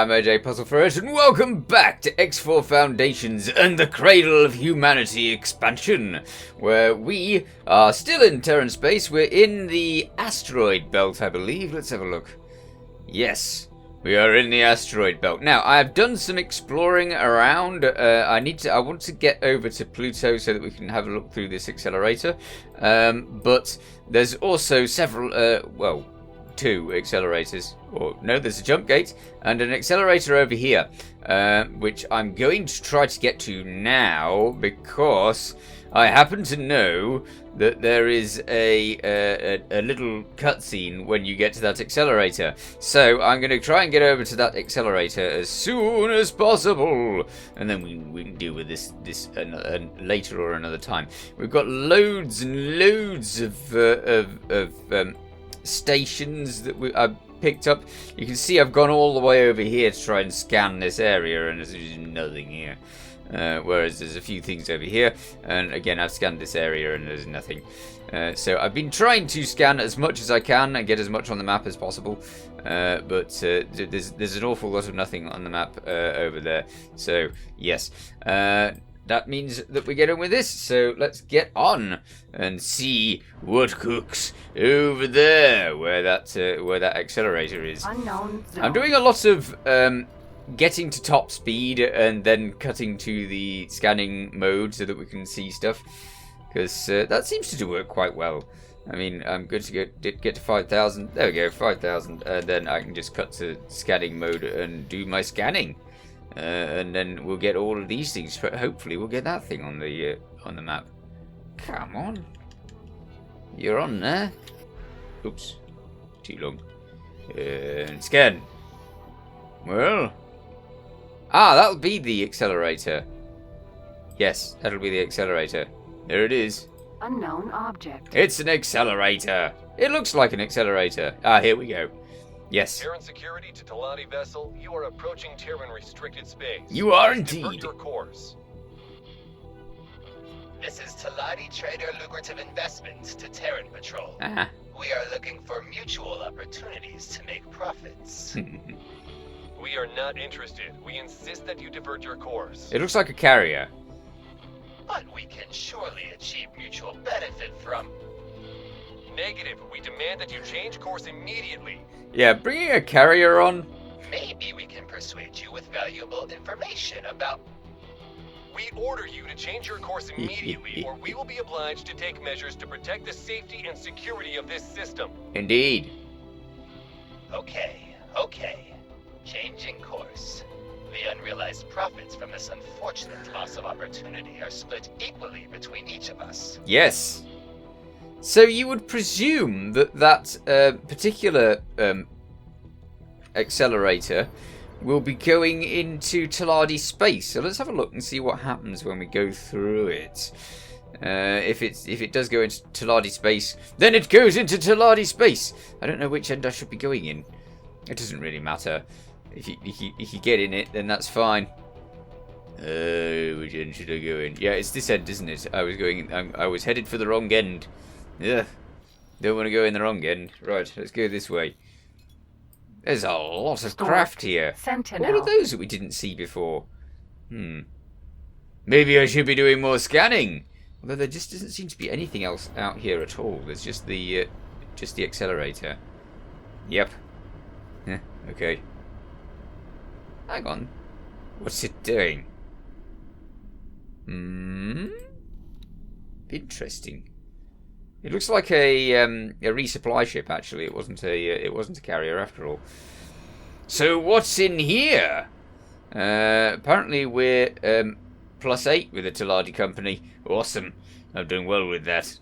I'm AJ PuzzleFerret, and welcome back to X4 Foundations and the Cradle of Humanity expansion, where we are still in Terran space. We're in the asteroid belt, I believe. Let's have a look. Yes, we are in the asteroid belt. Now, I have done some exploring around. I want to get over to Pluto so that we can have a look through this accelerator. But there's also several, two accelerators. Or no, there's a jump gate and an accelerator over here, which I'm going to try to get to now because I happen to know that there is a little cutscene when you get to that accelerator. So I'm going to try and get over to that accelerator as soon as possible, and then we can deal with this later or another time. We've got loads and loads of stations that I've picked up. You can see I've gone all the way over here to try and scan this area, and there's nothing here. Whereas there's a few things over here, and again I've scanned this area and there's nothing. So I've been trying to scan as much as I can and get as much on the map as possible, but there's an awful lot of nothing on the map over there. So yes, that means that we get on with this. So let's get on and see what cooks over there, where that accelerator is. Unknown zone. I'm doing a lot of getting to top speed and then cutting to the scanning mode so that we can see stuff, because that seems to work quite well. I mean, I'm good to get to 5,000. There we go, 5,000, and then I can just cut to scanning mode and do my scanning, and then we'll get all of these things. Hopefully, we'll get that thing on the map. Come on, you're on there. Oops, too long. And scan. Well. That'll be the accelerator. Yes, that'll be the accelerator. There it is. Unknown object. It's an accelerator. It looks like an accelerator. Here we go. Yes. Terran security to Talati vessel. You are approaching Terran restricted space. You are Divert indeed. your course. This is Talati Trader Lucrative Investments to Terran Patrol. We are looking for mutual opportunities to make profits. We are not interested. We insist that you divert your course. It looks like a carrier. But we can surely achieve mutual benefit from... Negative. We demand that you change course immediately. Yeah, bringing a carrier on. Maybe we can persuade you with valuable information about... We order you to change your course immediately, or we will be obliged to take measures to protect the safety and security of this system. Indeed. Okay. Changing course. The unrealized profits from this unfortunate loss of opportunity are split equally between each of us. Yes. So you would presume that particular accelerator will be going into Taladi space. So let's have a look and see what happens when we go through it. If it does go into Taladi space, then it goes into Taladi space. I don't know which end I should be going in. It doesn't really matter. If you get in it, then that's fine. Which end should I go in? Yeah, it's this end, isn't it? I was headed for the wrong end. Ugh. Don't want to go in the wrong end. Right, let's go this way. There's a lot of craft here. Sentinel. What are those that we didn't see before? Maybe I should be doing more scanning. Although there just doesn't seem to be anything else out here at all. There's just the accelerator. Yep. Okay. Hang on. What's it doing? Interesting. It looks like a resupply ship. Actually, it wasn't a carrier after all. So what's in here? Apparently we're +8 with the Taladi company. Awesome. I'm doing well with that.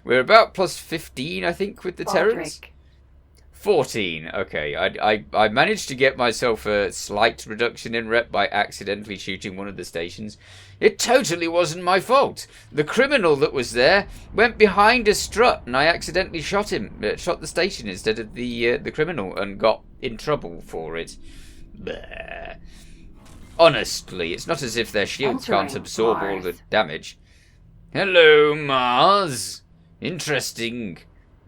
We're about +15, I think, with the Terrans. 14. Okay, I managed to get myself a slight reduction in rep by accidentally shooting one of the stations. It totally wasn't my fault. The criminal that was there went behind a strut, and I accidentally shot the station instead of the criminal, and got in trouble for it. Bleh. Honestly, it's not as if their shields can't absorb all the damage. Hello, Mars. Interesting.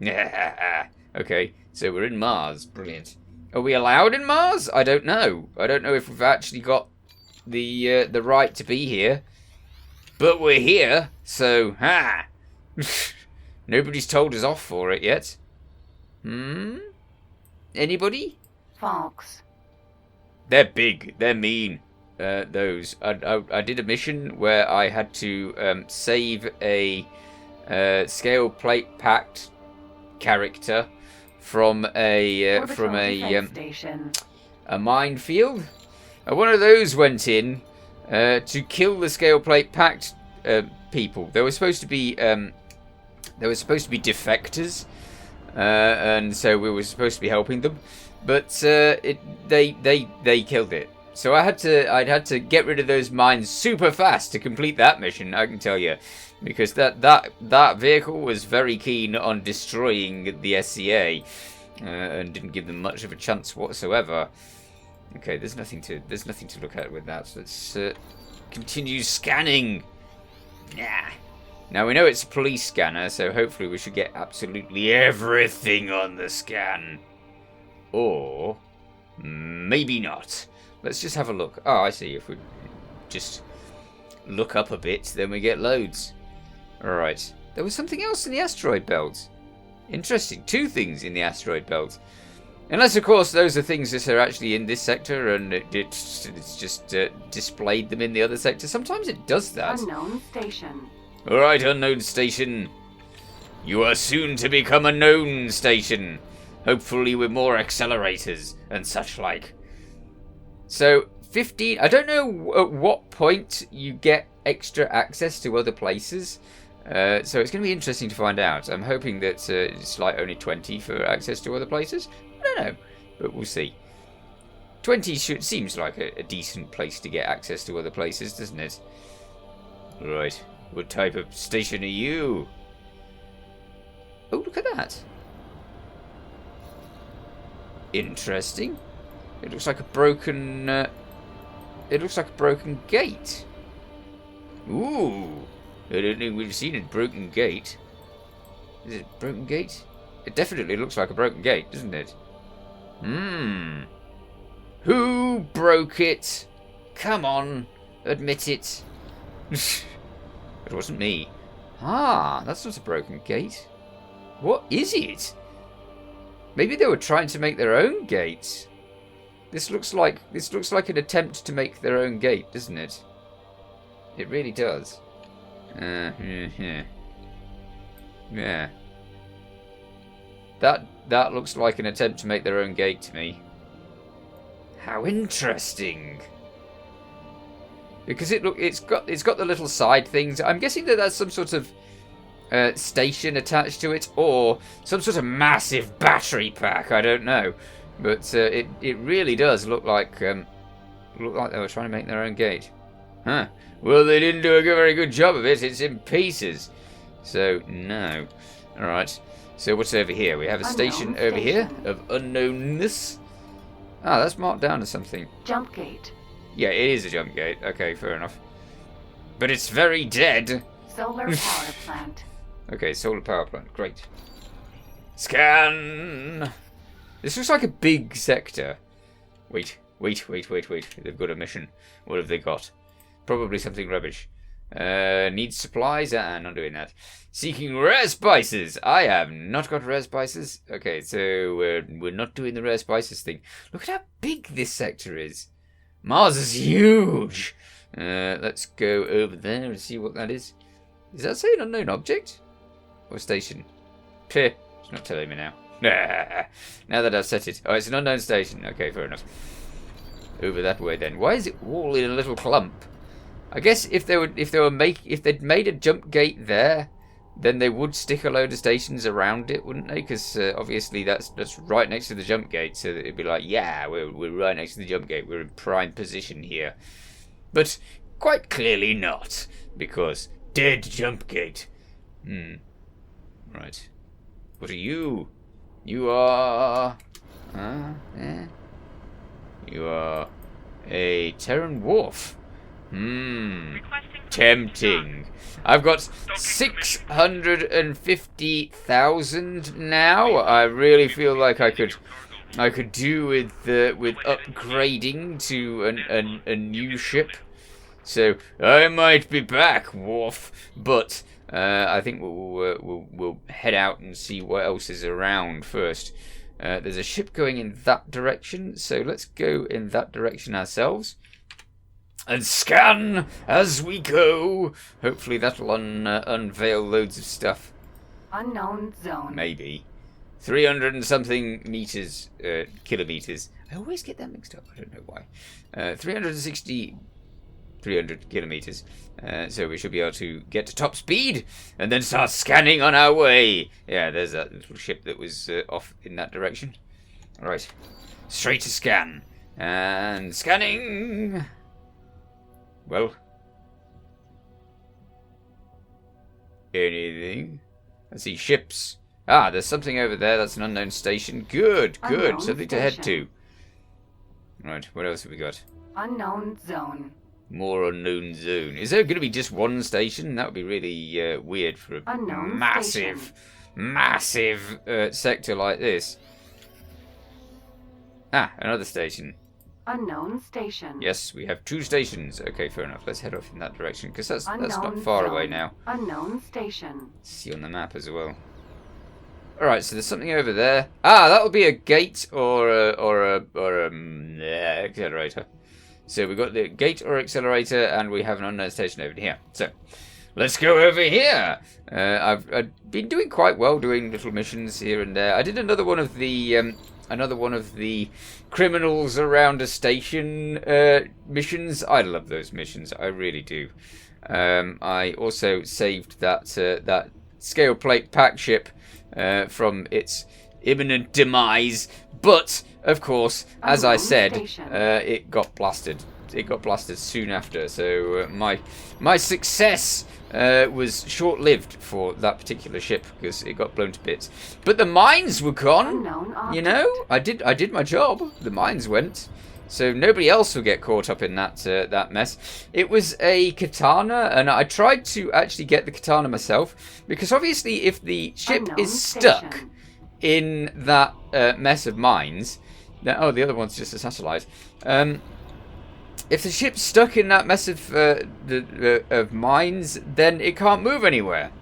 Okay. So we're in Mars. Brilliant. Are we allowed in Mars? I don't know. I don't know if we've actually got the right to be here. But we're here, so, ha! Nobody's told us off for it yet. Anybody? Fox. They're big. They're mean. Those. I did a mission where I had to save a scale plate packed character from a minefield. One of those went in to kill the scale plate packed people. They were supposed to be defectors, and so we were supposed to be helping them, but they killed it. So I'd had to get rid of those mines super fast to complete that mission. I can tell you, because that vehicle was very keen on destroying the SCA, and didn't give them much of a chance whatsoever. Okay, there's nothing to look at with that. So let's continue scanning. Yeah. Now we know it's a police scanner, so hopefully we should get absolutely everything on the scan. Or maybe not. Let's just have a look. Oh, I see. If we just look up a bit, then we get loads. Alright. There was something else in the asteroid belt. Interesting. 2 things in the asteroid belt. Unless, of course, those are things that are actually in this sector and it's just displayed them in the other sector. Sometimes it does that. Unknown station. Alright, unknown station. You are soon to become a known station. Hopefully with more accelerators and such like. So, 15... I don't know at what point you get extra access to other places. So it's going to be interesting to find out. I'm hoping that it's like only 20 for access to other places. I don't know, but we'll see. 20 seems like a decent place to get access to other places, doesn't it? Right. What type of station are you? Oh, look at that. Interesting. It looks like a broken... it looks like a broken gate. Ooh. I don't think we've seen a broken gate. Is it a broken gate? It definitely looks like a broken gate, doesn't it? Who broke it? Come on. Admit it. It wasn't me. Ah, that's not a broken gate. What is it? Maybe they were trying to make their own gate. This looks like an attempt to make their own gate, doesn't it? It really does. Yeah. That looks like an attempt to make their own gate to me. How interesting. Because it's got the little side things. I'm guessing that that's some sort of station attached to it, or some sort of massive battery pack. I don't know, but it really does look like they were trying to make their own gate. Huh. Well, they didn't do a very good job of it. It's in pieces. So no. All right. So what's over here? We have a station over here of unknownness. Ah, that's marked down as something. Jump gate. Yeah, it is a jump gate. Okay, fair enough. But it's very dead. Solar power plant. Okay, solar power plant. Great. Scan! This looks like a big sector. Wait. They've got a mission. What have they got? Probably something rubbish. Needs supplies? Not doing that. Seeking rare spices. I have not got rare spices. Okay, so we're not doing the rare spices thing. Look at how big this sector is. Mars is huge. Let's go over there and see what that is. Does that say an unknown object? Or station? Peh. It's not telling me now. Now that I've set it. Oh, it's an unknown station. Okay, fair enough. Over that way then. Why is it all in a little clump? I guess if they'd made a jump gate there, then they would stick a load of stations around it, wouldn't they? Because obviously that's right next to the jump gate, so that it'd be like, yeah, we're right next to the jump gate. We're in prime position here. But quite clearly not, because dead jump gate. Right. What are you? You are... You are a Terran wharf. Tempting. I've got 650,000 now. I really feel like I could I could do with upgrading to a new ship. So I might be back, Worf, but I think we'll head out and see what else is around first. There's a ship going in that direction, so let's go in that direction ourselves. And scan as we go. Hopefully that'll unveil loads of stuff. Unknown zone. Maybe. 300 and something meters, kilometers. I always get that mixed up. I don't know why. 300 kilometers. So we should be able to get to top speed and then start scanning on our way. Yeah, there's that little ship that was off in that direction. Right. Straight to scan. And scanning. Well. Anything? I see ships. Ah, there's something over there. That's an unknown station. Good, good. Unknown Something to head to. Right, what else have we got? Unknown zone. More unknown zone. Is there going to be just one station? That would be really weird for a Unknown massive sector like this. Ah, another station. Unknown station. Yes, we have 2 stations. Okay, fair enough. Let's head off in that direction, because that's not Unknown far zone. away now. Unknown station. See on the map as well. Alright, so there's something over there. Ah, that'll be a gate or a accelerator. So we've got the gate or accelerator, and we have an unknown station over here. So, let's go over here. I've been doing quite well doing little missions here and there. I did another one of the criminals around a station missions. I love those missions. I really do. I also saved that scale plate pack ship from its imminent demise, but of course, as I said, it got blasted. It got blasted soon after. So my success was short-lived for that particular ship because it got blown to bits. But the mines were gone. You know, I did my job. The mines went. So nobody else will get caught up in that mess. It was a katana, and I tried to actually get the katana myself, because obviously if the ship is stuck in that mess of mines, then, oh, the other one's just a satellite. If the ship's stuck in that mess of mines, then it can't move anywhere.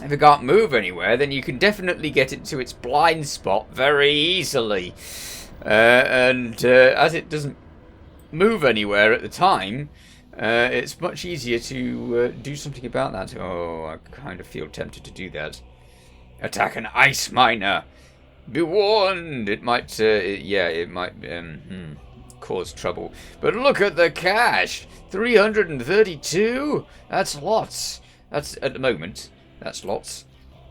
If it can't move anywhere, then you can definitely get it to its blind spot very easily. As it doesn't move anywhere at the time, it's much easier to do something about that. Oh, I kind of feel tempted to do that. Attack an ice miner. Be warned. It might, it might cause trouble. But look at the cash. 332. That's lots. That's at the moment. That's lots.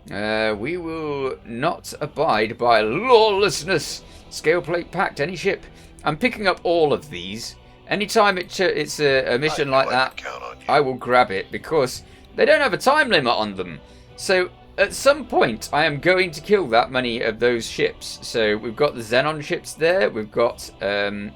We will not abide by lawlessness. Scale plate packed, any ship. I'm picking up all of these. Anytime it's a mission like that, I will grab it, because they don't have a time limit on them. So at some point, I am going to kill that many of those ships. So we've got the Xenon ships there. We've got Fallen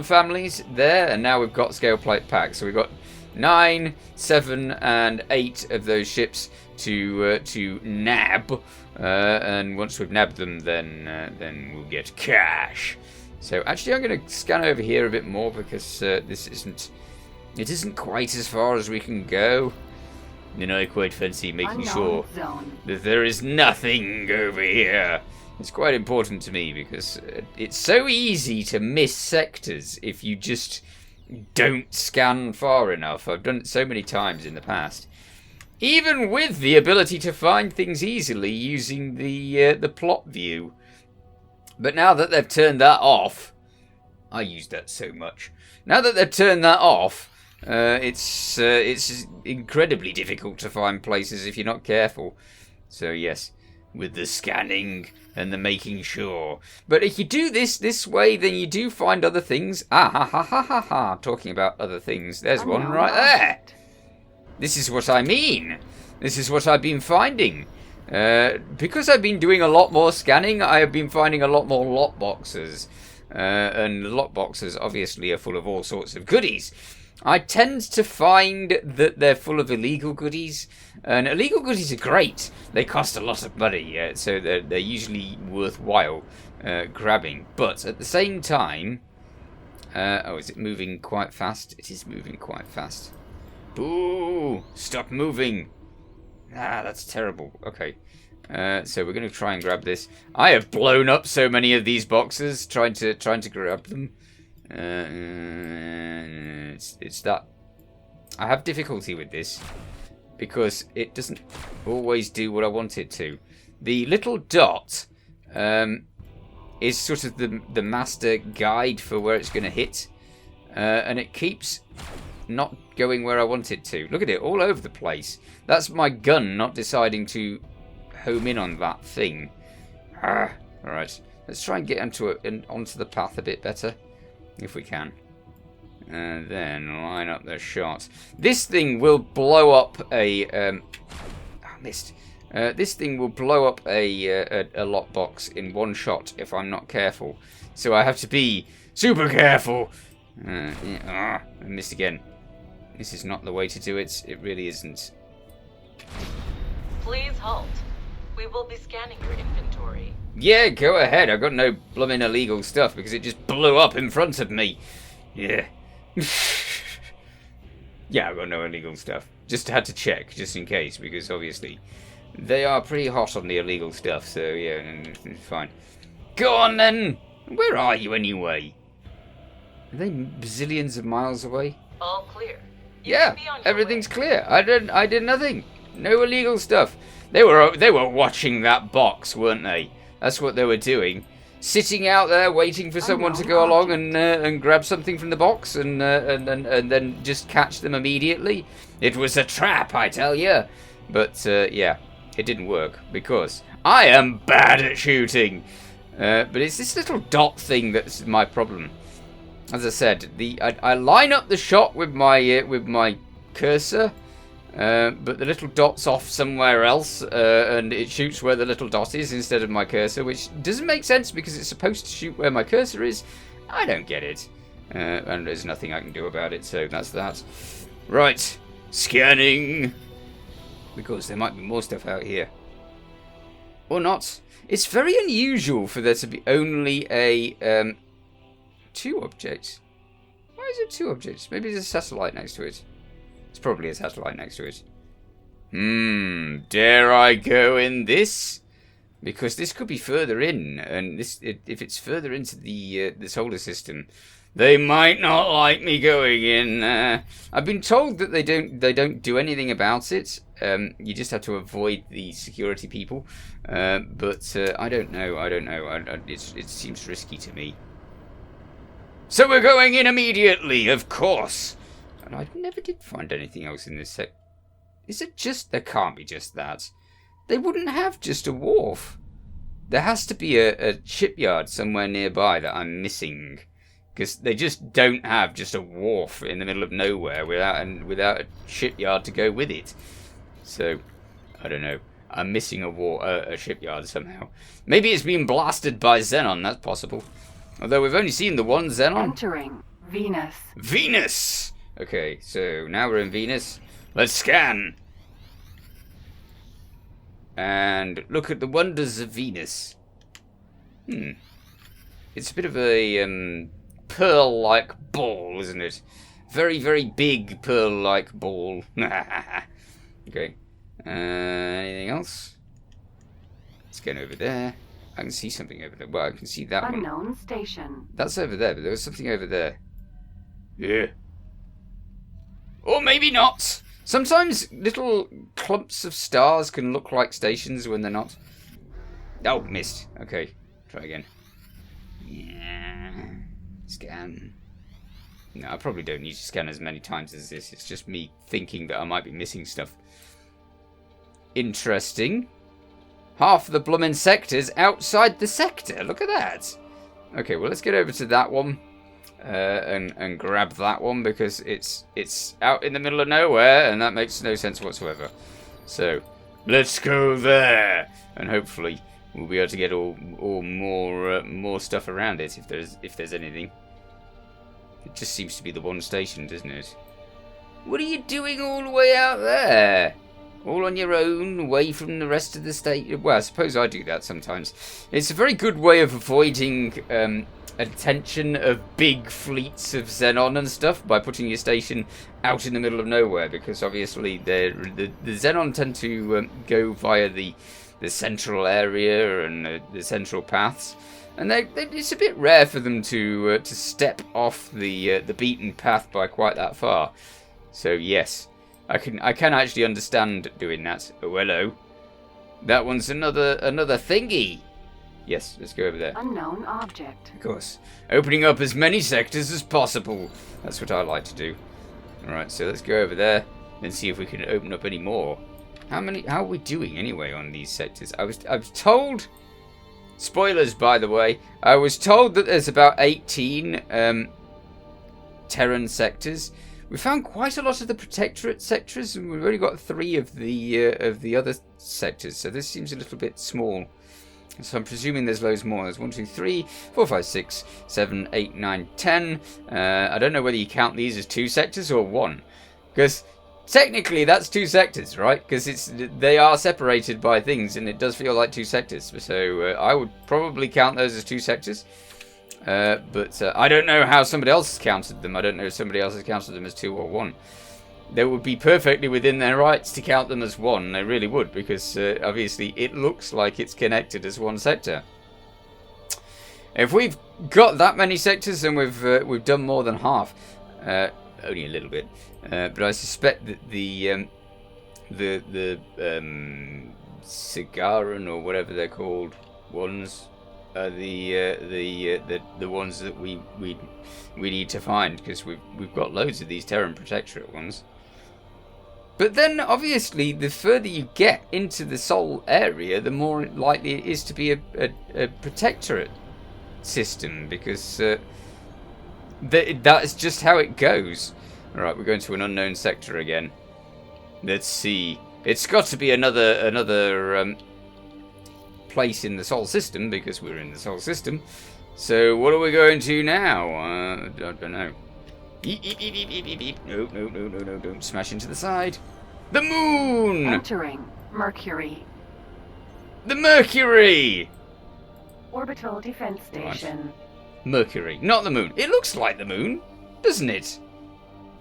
Families there, and now we've got scale plate pack. So we've got 9, 7, and 8 of those ships to nab. And once we've nabbed them, then we'll get cash. So actually, I'm going to scan over here a bit more, because this isn't quite as far as we can go. And I quite fancy making sure that there is nothing over here. It's quite important to me, because it's so easy to miss sectors if you just don't scan far enough. I've done it so many times in the past. Even with the ability to find things easily using the plot view. But now that they've turned that off, I use that so much. Now that they've turned that off, it's incredibly difficult to find places if you're not careful. So yes, with the scanning and the making sure. But if you do this way, then you do find other things. Ah ha ha ha ha ha. Talking about other things, there's one right there. This is what I mean. This is what I've been finding. Because I've been doing a lot more scanning, I have been finding a lot more lockboxes. And lockboxes obviously are full of all sorts of goodies. I tend to find that they're full of illegal goodies, and illegal goodies are great. They cost a lot of money, so they're usually worthwhile grabbing. But at the same time, oh, is it moving quite fast? It is moving quite fast. Boo! Stop moving! Ah, that's terrible. Okay, so we're going to try and grab this. I have blown up so many of these boxes trying to grab them. It's that I have difficulty with this because it doesn't always do what I want it to. The little dot is sort of the master guide for where it's going to hit, and it keeps not going where I want it to. Look at it, all over the place. That's my gun not deciding to home in on that thing. Alright, let's try and get onto the path a bit better. If we can. And then line up the shot. This thing will blow up a... missed. This thing will blow up a lockbox in one shot if I'm not careful. So I have to be super careful. I missed again. This is not the way to do it. It really isn't. Please halt. We will be scanning your inventory. Yeah, go ahead. I've got no blooming illegal stuff because it just blew up in front of me. Yeah. Yeah, I've got no illegal stuff. Just had to check, just in case, because obviously they are pretty hot on the illegal stuff, so yeah, it's fine. Go on then! Where are you anyway? Are they bazillions of miles away? All clear. Yeah, everything's clear. I did nothing. No illegal stuff. They were watching that box, weren't they? That's what they were doing. Sitting out there waiting for someone to go along and grab something from the box and then just catch them immediately. It was a trap, I tell you. But yeah, it didn't work because I am bad at shooting. But it's this little dot thing that's my problem. As I said, I line up the shot with my cursor. But the little dot's off somewhere else, and it shoots where the little dot is instead of my cursor, which doesn't make sense because it's supposed to shoot where my cursor is. I don't get it. And there's nothing I can do about it, so that's that. Right, scanning. Because there might be more stuff out here. Or not. It's very unusual for there to be only a, 2 objects. Why is it 2 objects? Maybe there's a satellite next to it. It's probably a satellite next to it. Dare I go in this? Because this could be further in, and if it's further into the solar system, they might not like me going in. I've been told that they don't do anything about it. You just have to avoid the security people. But I don't know. It seems risky to me. So we're going in immediately, of course. And I never did find anything else in this set. Is it just... There can't be just that. They wouldn't have just a wharf. There has to be a shipyard somewhere nearby that I'm missing. Because they just don't have just a wharf in the middle of nowhere without a shipyard to go with it. So, I don't know. I'm missing a shipyard somehow. Maybe it's been blasted by Xenon, that's possible. Although we've only seen the one Xenon. Entering Venus. Venus! Okay, so now we're in Venus. Let's scan. And look at the wonders of Venus. It's a bit of a pearl-like ball, isn't it? Very, very big pearl-like ball. Okay. Anything else? Let's get over there. I can see something over there. Well, I can see that one. Unknown station. That's over there, but there was something over there. Yeah. Or maybe not. Sometimes little clumps of stars can look like stations when they're not. Oh, missed. Okay, try again. Yeah. Scan. No, I probably don't need to scan as many times as this. It's just me thinking that I might be missing stuff. Interesting. Half the bloomin' sector's outside the sector. Look at that. Okay, well, let's get over to that one. And grab that one because it's out in the middle of nowhere and that makes no sense whatsoever. So let's go there and hopefully we'll be able to get all more stuff around it if there's anything. It just seems to be the one station, doesn't it? What are you doing all the way out there? All on your own, away from the rest of the state? Well, I suppose I do that sometimes. It's a very good way of avoiding attention of big fleets of Xenon and stuff by putting your station out in the middle of nowhere, because obviously the Xenon tend to go via the central area and the central paths, and it's a bit rare for them to step off the beaten path by quite that far. So yes, I can actually understand doing that. Oh, hello. That one's another thingy. Yes, let's go over there. Unknown object. Of course. Opening up as many sectors as possible. That's what I like to do. Alright, so let's go over there and see if we can open up any more. How are we doing anyway on these sectors? I was told, spoilers by the way, I was told that there's about 18 Terran sectors. We found quite a lot of the Protectorate sectors, and we've only got 3 of the other sectors, so this seems a little bit small. So I'm presuming there's loads more. There's 1, 2, 3, 4, 5, 6, 7, 8, 9, 10. I don't know whether you count these as 2 sectors or 1, because technically that's 2 sectors, right? Because they are separated by things, and it does feel like 2 sectors. So I would probably count those as 2 sectors. But I don't know how somebody else has counted them. I don't know if somebody else has counted them as 2 or 1. They would be perfectly within their rights to count them as 1. They really would, because obviously it looks like it's connected as 1 sector. If we've got that many sectors, then we've done more than half. Only a little bit, but I suspect that the Cigaran or whatever they're called ones are the ones that we need to find, because we've got loads of these Terran Protectorate ones. But then, obviously, the further you get into the Sol area, the more likely it is to be a Protectorate system, because that's just how it goes. Alright, we're going to an unknown sector again. Let's see. It's got to be another place in the Sol system, because we're in the Sol system. So, what are we going to now? I don't know. Eep, eep, eep, eep, eep, eep. No, don't smash into the side. The moon! Entering Mercury. The Mercury! Orbital defense station. Right. Mercury, not the moon. It looks like the moon, doesn't it?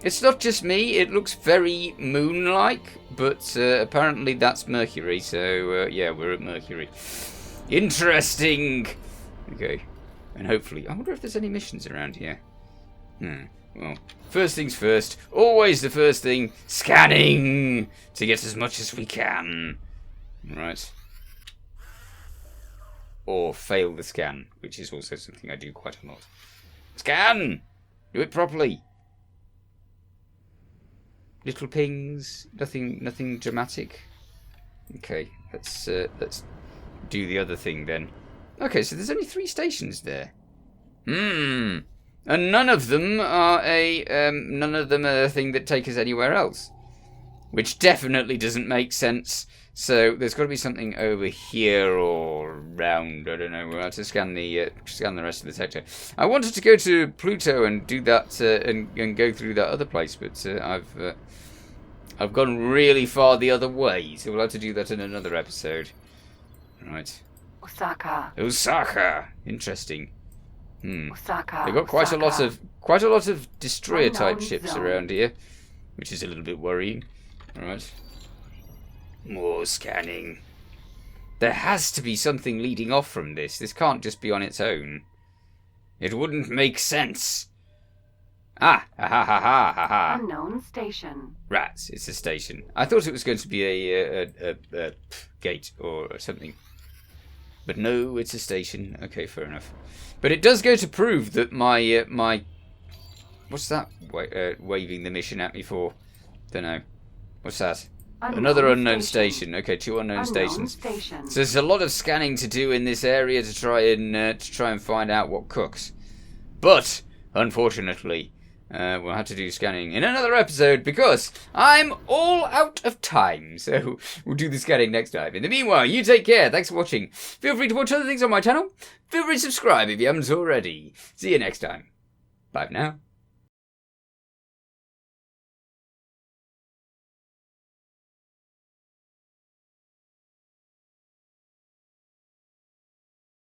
It's not just me, it looks very moon-like, but apparently that's Mercury, so yeah, we're at Mercury. Interesting! Okay, and hopefully, I wonder if there's any missions around here. Well, first things first, always the first thing, scanning! To get as much as we can. Right. Or fail the scan, which is also something I do quite a lot. Scan! Do it properly. Little pings, nothing dramatic. Okay, let's do the other thing then. Okay, so there's only 3 stations there. And none of them are a thing that take us anywhere else, which definitely doesn't make sense. So there's got to be something over here or around. I don't know. We'll have to scan the rest of the sector. I wanted to go to Pluto and do that and go through that other place, but I've gone really far the other way. So we'll have to do that in another episode. Right. Osaka. Interesting. Osaka. They've got quite a lot of destroyer type ships around here, which is a little bit worrying. All right. More scanning. There has to be something leading off from this. This can't just be on its own. It wouldn't make sense. Ha ha ha ha ha. Unknown station. Rats, it's a station. I thought it was going to be a gate or something. But no, it's a station. Okay, fair enough. But it does go to prove that my what's that waving the mission at me for? Don't know. What's that? Another unknown station. Okay, 2 unknown stations. So there's a lot of scanning to do in this area to try and find out what cooks. But unfortunately, we'll have to do scanning in another episode because I'm all out of time. So we'll do the scanning next time. In the meanwhile, you take care. Thanks for watching. Feel free to watch other things on my channel. Feel free to subscribe if you haven't already. See you next time. Bye for now.